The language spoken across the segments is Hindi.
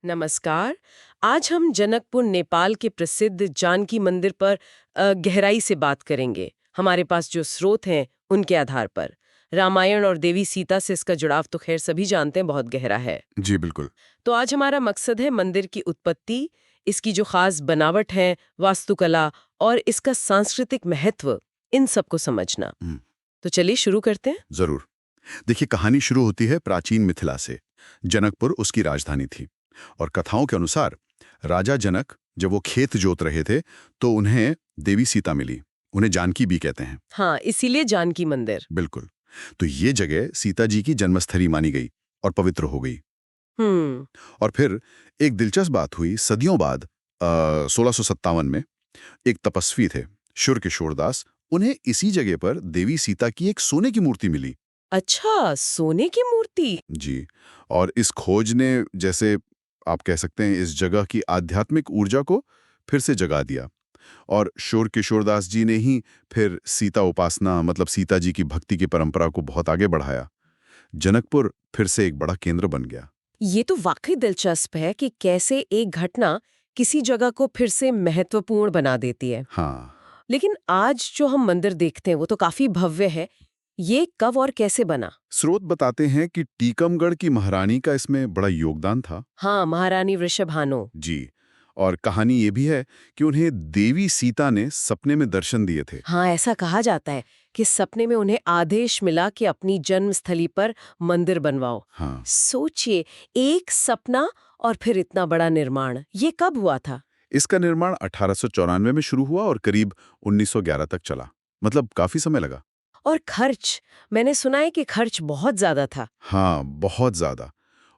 नमस्कार। आज हम जनकपुर नेपाल के प्रसिद्ध जानकी मंदिर पर गहराई से बात करेंगे। हमारे पास जो स्रोत हैं उनके आधार पर रामायण और देवी सीता से इसका जुड़ाव तो खैर सभी जानते हैं, बहुत गहरा है। जी बिल्कुल। तो आज हमारा मकसद है मंदिर की उत्पत्ति, इसकी जो खास बनावट है, वास्तुकला और इसका सांस्कृतिक महत्व, इन सबको समझना। तो चलिए शुरू करते हैं। जरूर। देखिए, कहानी शुरू होती है प्राचीन मिथिला से। जनकपुर उसकी राजधानी थी और कथाओं के अनुसार राजा जनक जब वो खेत जोत रहे थे तो उन्हें देवी सीता मिली। उन्हें जानकी भी कहते हैं। हाँ, इसीलिए जानकी मंदिर। बिल्कुल। तो ये जगह सीता जी की जन्मस्थली मानी गई और पवित्र हो गई। हम्म। और फिर एक दिलचस्प बात हुई। सदियों बाद 1657 में एक तपस्वी थे, शुर किशोरदास। उन्हें इसी जगह पर देवी सीता की एक सोने की मूर्ति मिली। अच्छा, सोने की मूर्ति। जी। और इस खोज ने, जैसे आप कह सकते हैं, इस जगह की आध्यात्मिक ऊर्जा को फिर से जगा दिया। और शोर किशोरदास जी ने ही फिर सीता उपासना, मतलब सीता जी की भक्ति की परंपरा को बहुत आगे बढ़ाया। जनकपुर फिर से एक बड़ा केंद्र बन गया। ये तो वाकई दिलचस्प है कि कैसे एक घटना किसी जगह को फिर से महत्वपूर्ण बना देती है। हाँ। लेकिन आज जो हम मंदिर देखते हैं वो तो काफी भव्य है। ये कब और कैसे बना? स्रोत बताते हैं कि टीकमगढ़ की महारानी का इसमें बड़ा योगदान था। हाँ, महारानी वृषभानु। जी। और कहानी ये भी है कि उन्हें देवी सीता ने सपने में दर्शन दिए थे। हाँ, ऐसा कहा जाता है कि सपने में उन्हें आदेश मिला कि अपनी जन्मस्थली पर मंदिर बनवाओ। हाँ। सोचिए, एक सपना और फिर इतना बड़ा निर्माण। ये कब हुआ था? इसका निर्माण 1894 में शुरू हुआ और करीब 1911 तक चला। मतलब काफी समय लगा। और खर्च, मैंने सुना है कि खर्च बहुत ज्यादा था। हाँ, बहुत ज्यादा।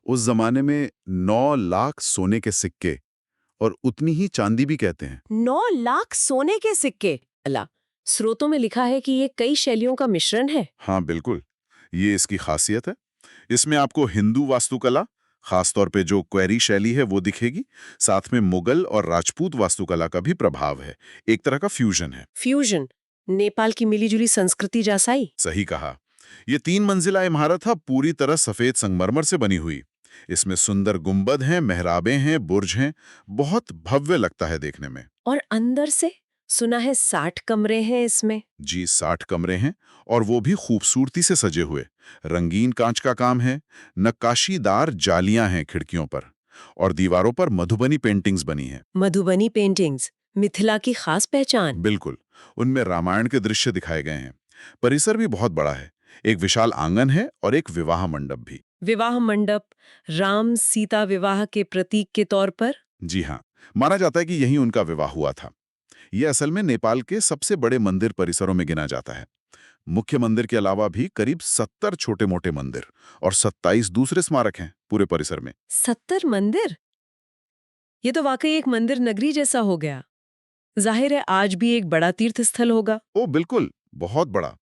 उस जमाने में 9 लाख सोने के सिक्के और उतनी ही चांदी भी कहते हैं। 9 लाख सोने के सिक्के। अल्लाह। स्रोतों में लिखा है कि ये कई शैलियों का मिश्रण है। हाँ बिल्कुल, ये इसकी खासियत है। इसमें आपको हिंदू वास्तुकला, खासतौर पे जो क्वेरी शैली है वो दिखेगी। साथ में मुगल और राजपूत वास्तुकला का भी प्रभाव है। एक तरह का फ्यूजन है। फ्यूजन, नेपाल की मिलीजुली संस्कृति जैसा ही। सही कहा। ये 3 मंजिला इमारत है, पूरी तरह सफेद संगमरमर से बनी हुई। इसमें सुंदर गुंबद हैं, मेहराबें हैं, बुर्ज हैं। बहुत भव्य लगता है देखने में। और अंदर से सुना है 60 कमरे हैं इसमें। जी, 60 कमरे हैं और वो भी खूबसूरती से सजे हुए। रंगीन कांच का काम है, नक्काशीदार जालियां हैं खिड़कियों पर और दीवारों पर मधुबनी पेंटिंग्स बनी हैं। मधुबनी पेंटिंग्स, मिथिला की खास पहचान। बिल्कुल, उनमें रामायण के दृश्य दिखाए गए हैं। परिसर भी बहुत बड़ा है। एक विशाल आंगन है और एक विवाह मंडप भी। विवाह मंडप, राम सीता विवाह के प्रतीक के तौर पर। जी हाँ, माना जाता है कि यहीं उनका विवाह हुआ था। ये असल में नेपाल के सबसे बड़े मंदिर परिसरों में गिना जाता है। मुख्य मंदिर के अलावा भी करीब 70 छोटे-मोटे मंदिर और 27 दूसरे स्मारक हैं पूरे परिसर में। 70 मंदिर? ये तो वाकई एक मंदिर नगरी जैसा हो गया। जाहिर है आज भी एक बड़ा तीर्थ स्थल होगा। ओ बिल्कुल, बहुत बड़ा।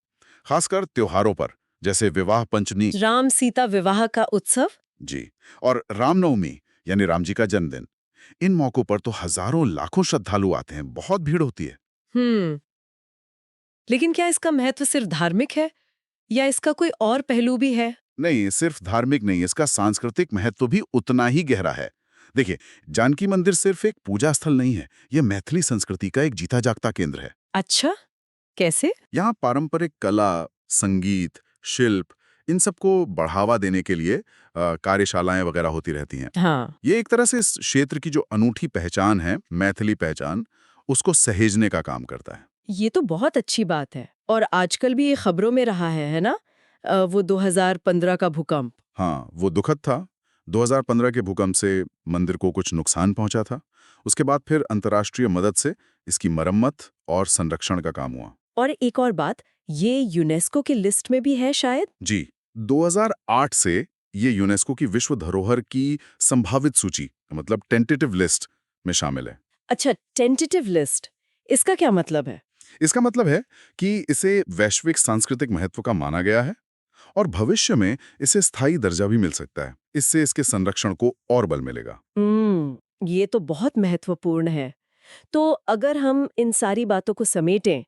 खासकर त्योहारों पर, जैसे विवाह पंचमी। राम सीता विवाह का उत्सव। जी। और रामनवमी, यानी राम जी का जन्मदिन। इन मौकों पर तो हजारों लाखों श्रद्धालु आते हैं, बहुत भीड़ होती है। हम्म। लेकिन क्या इसका महत्व सिर्फ धार्मिक है या इसका कोई और पहलू भी है? नहीं, सिर्फ धार्मिक नहीं, इसका सांस्कृतिक महत्व भी उतना ही गहरा है। देखिए, जानकी मंदिर सिर्फ एक पूजा स्थल नहीं है, यह मैथिली संस्कृति का एक जीता जागता केंद्र है। अच्छा, कैसे? यहाँ पारंपरिक कला, संगीत, शिल्प, इन सबको बढ़ावा देने के लिए कार्यशालाएं वगैरह होती रहती हैं। हाँ। ये एक तरह से इस क्षेत्र की जो अनूठी पहचान है, मैथिली पहचान, उसको सहेजने का काम करता है। ये तो बहुत अच्छी बात है। और आजकल भी ये खबरों में रहा है ना? वो 2015 का भूकंप। हाँ, वो दुखद था। 2015 के भूकंप से मंदिर को कुछ नुकसान पहुंचा था। उसके बाद फिर अंतर्राष्ट्रीय मदद से इसकी मरम्मत और संरक्षण का काम हुआ। और एक और बात, ये यूनेस्को की लिस्ट में भी है शायद। जी, 2008 से ये यूनेस्को की विश्व धरोहर की संभावित सूची, मतलब टेंटेटिव लिस्ट में शामिल है। अच्छा, टेंटेटिव लिस्ट, इसका क्या मतलब है? इसका मतलब है कि इसे वैश्विक सांस्कृतिक महत्व का माना गया है और भविष्य में इसे स्थायी दर्जा भी मिल सकता है। इससे इसके संरक्षण को और बल मिलेगा। ये तो बहुत महत्वपूर्ण है। तो अगर हम इन सारी बातों को समेटें,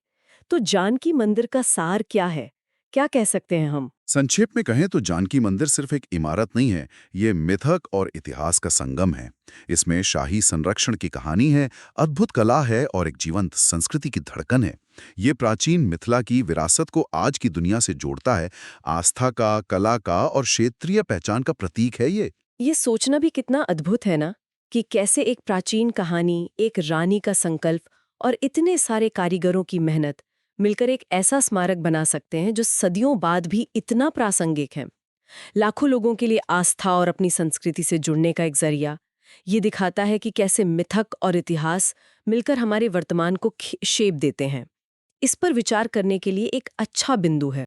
तो जानकी मंदिर का सार क्या है? क्या कह सकते हैं हम? संक्षेप में कहें तो जानकी मंदिर सिर्फ एक इमारत नहीं है, ये मिथक और इतिहास का संगम है। इसमें शाही संरक्षण की कहानी है, अद्भुत कला है और एक जीवंत संस्कृति की धड़कन है। ये प्राचीन मिथिला की विरासत को आज की दुनिया से जोड़ता है, आस्था का, कला का और क्षेत्रीय पहचान का प्रतीक है ये सोचना भी कितना अद्भुत है ना, कि कैसे एक प्राचीन कहानी, एक रानी का संकल्प और इतने सारे कारीगरों की मेहनत मिलकर एक ऐसा स्मारक बना सकते हैं जो सदियों बाद भी इतना प्रासंगिक है। लाखों लोगों के लिए आस्था और अपनी संस्कृति से जुड़ने का एक जरिया। ये दिखाता है कि कैसे मिथक और इतिहास मिलकर हमारे वर्तमान को शेप देते हैं। इस पर विचार करने के लिए एक अच्छा बिंदु है।